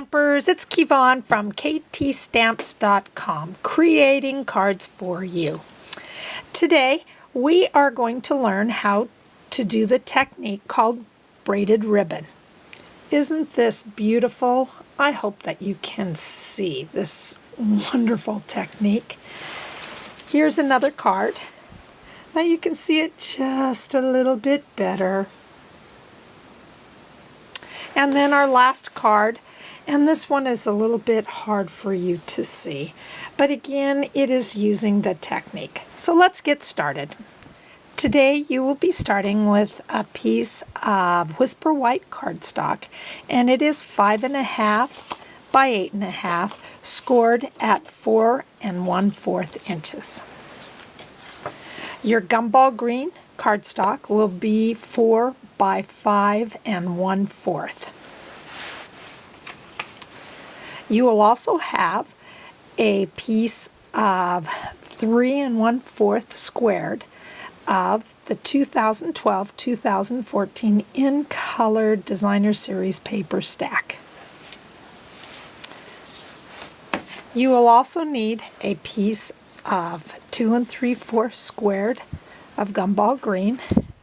Stampers, it's Kevon from ktstamps.com, creating cards for you. Today we are going to learn how to do the technique called braided ribbon. Isn't this beautiful? I hope that you can see this wonderful technique. Here's another card. Now you can see it just a little bit better. And then our last card, and this one is a little bit hard for you to see, but again, it is using the technique. So let's get started. Today you will be starting with a piece of Whisper White cardstock, and it is 5.5 by 8.5, scored at 4 1/4 inches. Your gumball green cardstock will be 4 by 5 1/4. You will also have a piece of 3 1/4 squared of the 2012-2014 In Color Designer Series paper stack. You will also need a piece of 2 3/4 squared of gumball green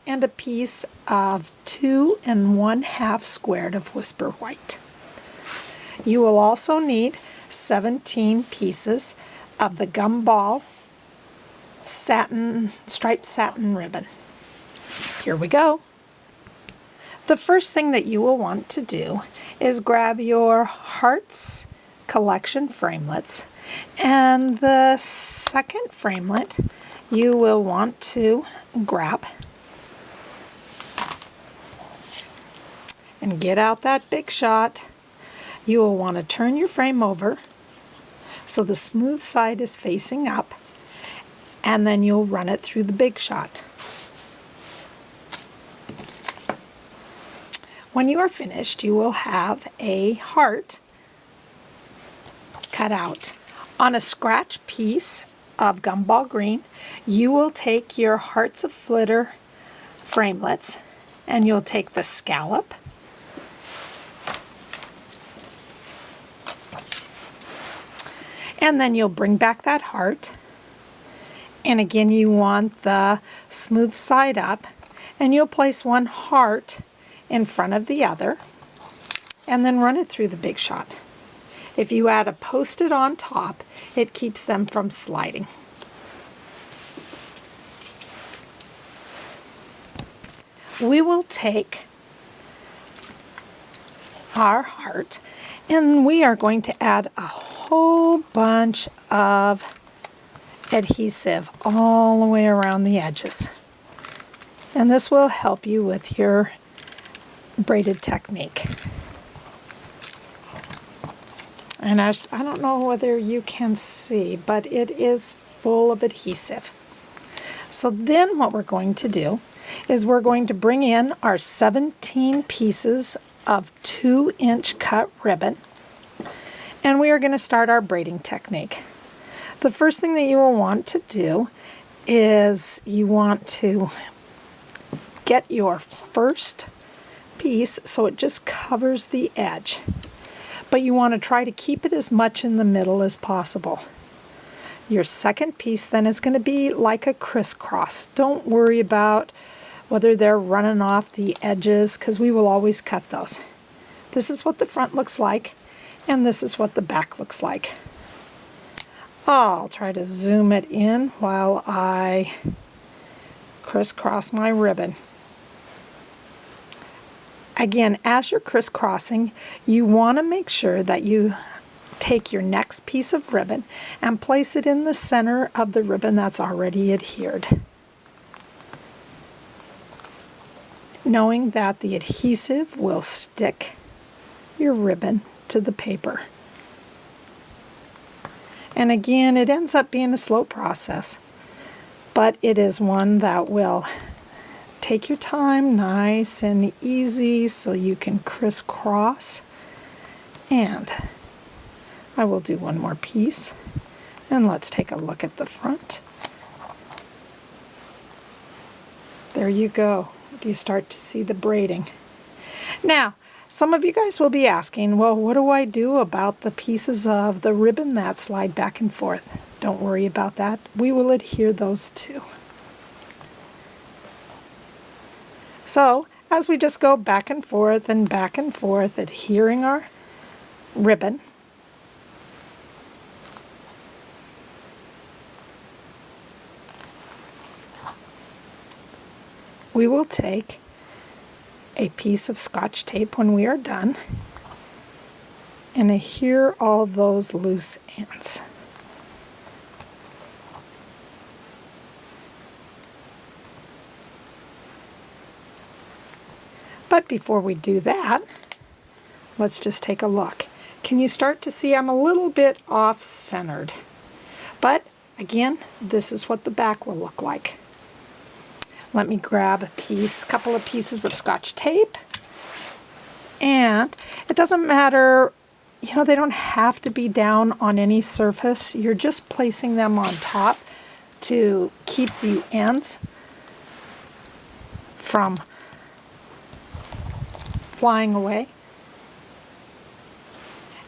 and a piece of 2 1/2 squared of Whisper White. You will also need 17 pieces of the gumball striped satin ribbon. Here we go. The first thing that you will want to do is grab your Hearts collection framelits, and the second framelit you will want to grab and get out that big shot. You will want to turn your frame over so the smooth side is facing up, and then you'll run it through the big shot. When you are finished, you will have a heart cut out. On a scratch piece of gumball green, you will take your Hearts of Flitter framelits and you'll take the scallop, and then you'll bring back that heart, and again you want the smooth side up, and you'll place one heart in front of the other and then run it through the big shot. If you add a Post-it on top, it keeps them from sliding. We will take our heart and we are going to add a whole bunch of adhesive all the way around the edges. And this will help you with your braided technique. And I don't know whether you can see, but it is full of adhesive. So then what we're going to do is we're going to bring in our 17 pieces of 2-inch cut ribbon, and we are going to start our braiding technique. The first thing that you will want to do is you want to get your first piece so it just covers the edge. But you want to try to keep it as much in the middle as possible. Your second piece then is going to be like a crisscross. Don't worry about whether they're running off the edges, because we will always cut those. This is what the front looks like, and this is what the back looks like. I'll try to zoom it in while I crisscross my ribbon. Again, as you're crisscrossing, you want to make sure that you take your next piece of ribbon and place it in the center of the ribbon that's already adhered, knowing that the adhesive will stick your ribbon to the paper. And again, it ends up being a slow process, but it is one that will take your time, nice and easy, so you can crisscross. And I will do one more piece, and let's take a look at the front. There you go. You start to see the braiding. Now, Some of you guys will be asking, well, what do I do about the pieces of the ribbon that slide back and forth? Don't worry about that. We will adhere those too. So, as we just go back and forth, adhering our ribbon, we will take a piece of Scotch tape when we are done and adhere all those loose ends. But before we do that, let's just take a look. Can you start to see I'm a little bit off-centered? But again, this is what the back will look like. Let me grab a couple of pieces of Scotch tape. And it doesn't matter, they don't have to be down on any surface. You're just placing them on top to keep the ends from flying away.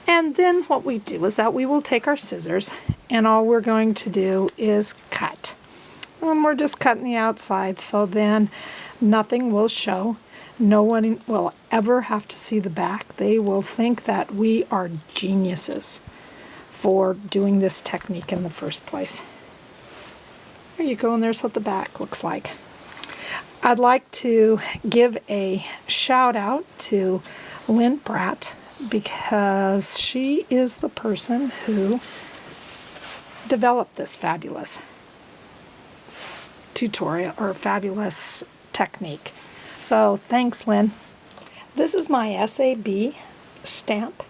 And then what we do is that we will take our scissors and all we're going to do is cut. And we're just cutting the outside, so then nothing will show. No one will ever have to see the back. They will think that we are geniuses for doing this technique in the first place. There you go, and there's what the back looks like. I'd like to give a shout out to Lynn Bratt because she is the person who developed this fabulous tutorial or fabulous technique. So thanks, Lynn. This is my SAB stamp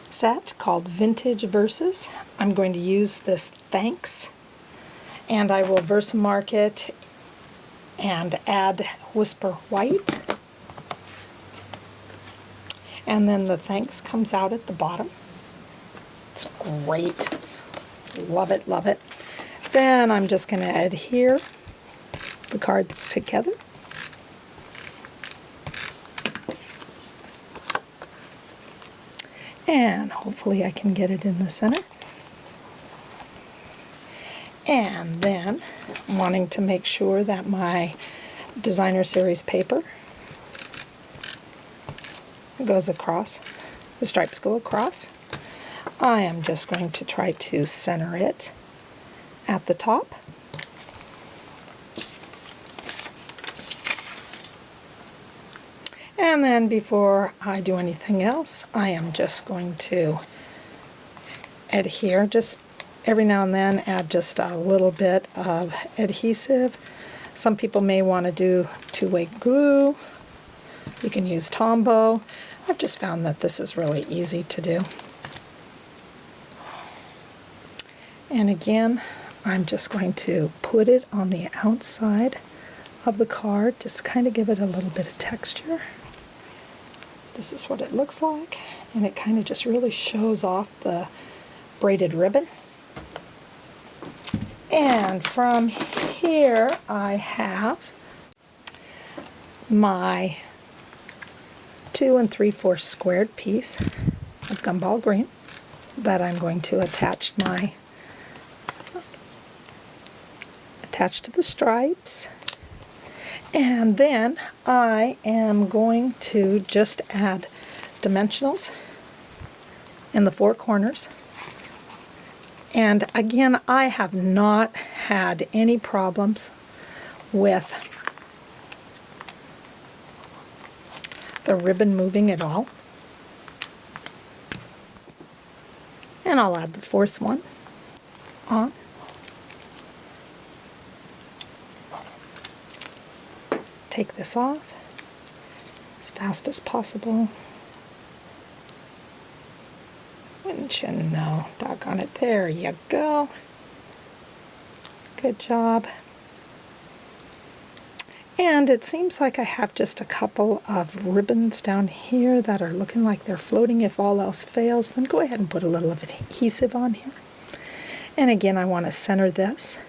set called Vintage Verses. I'm going to use this thanks, and I will Versamark it and add Whisper White. And then the thanks comes out at the bottom. It's great. Love it, love it. Then I'm just going to adhere the cards together. And hopefully I can get it in the center. And then wanting to make sure that my designer series paper goes across, the stripes go across, I am just going to try to center it at the top. And then before I do anything else, I am just going to adhere, just every now and then add just a little bit of adhesive. Some people may want to do two-way glue. You can use Tombow. I've just found that this is really easy to do. And again, I'm just going to put it on the outside of the card, just to kind of give it a little bit of texture. This is what it looks like, and it kind of just really shows off the braided ribbon. And from here I have my 2 3/4 squared piece of gumball green that I'm going to attach to the stripes. And then I am going to just add dimensionals in the 4 corners. And again, I have not had any problems with the ribbon moving at all. And I'll add the 4th one on. Take this off as fast as possible. Wouldn't you know? Doggone it. There you go. Good job. And it seems like I have just a couple of ribbons down here that are looking like they're floating. If all else fails, then go ahead and put a little of adhesive on here. And again, I want to center this.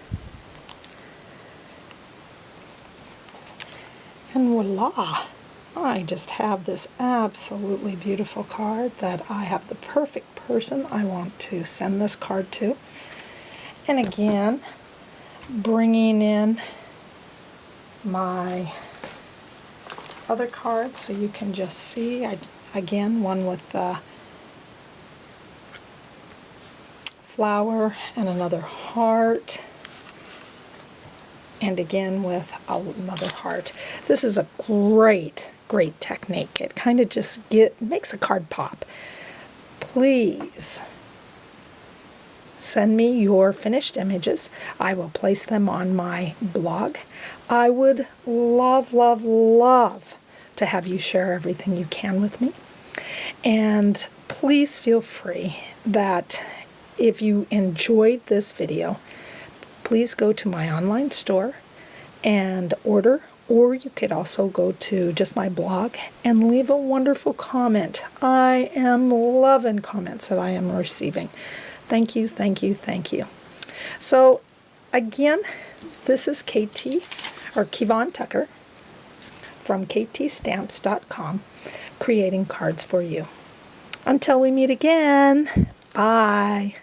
And voila! I just have this absolutely beautiful card that I have the perfect person I want to send this card to. And again, bringing in my other cards so you can just see. Again, one with the flower and another heart, and again with another heart. This is a great technique. It kind of just makes a card pop. Please send me your finished images. I will place them on my blog. I would love, love, love to have you share everything you can with me. And please feel free that if you enjoyed this video, please go to my online store and order, or you could also go to just my blog and leave a wonderful comment. I am loving comments that I am receiving. Thank you, thank you, thank you. So again, this is Kevon Tucker from ktstamps.com, creating cards for you. Until we meet again, bye.